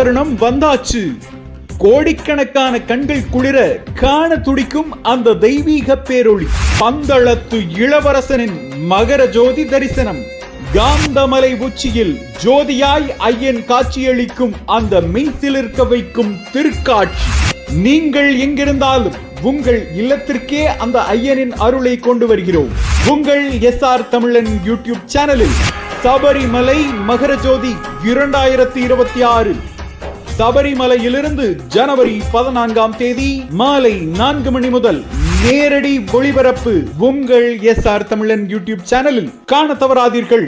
தருணம் வந்தாச்சு. கோடிக்கணக்கான கண்கள் குளிர காண துடிக்கும் அந்த தெய்வீக பேரொளி. பந்தளத்து இளவரசனின் மகர ஜோதி தரிசனம். காந்தமலை உச்சியில் ஜோதியாய் ஐயன் காட்சியளிக்கும் அந்த மெய்சிலிர்க்க வைக்கும் திருக்காட்சி. நீங்கள் எங்கிருந்தாலும் உங்கள் இல்லத்திற்கே அந்த ஐயனின் அருளை கொண்டு வருகிறோம். உங்கள் SR தமிழன் யூடியூப் சேனலில் சபரிமலை மகர ஜோதி 2026 சபரிமலையிலிருந்து ஜனவரி 14ஆம் தேதி மாலை 4 மணி முதல் நேரடி ஒளிபரப்பு உங்கள் SR தமிழன் யூடியூப் சேனலில் காண தவறாதீர்கள்.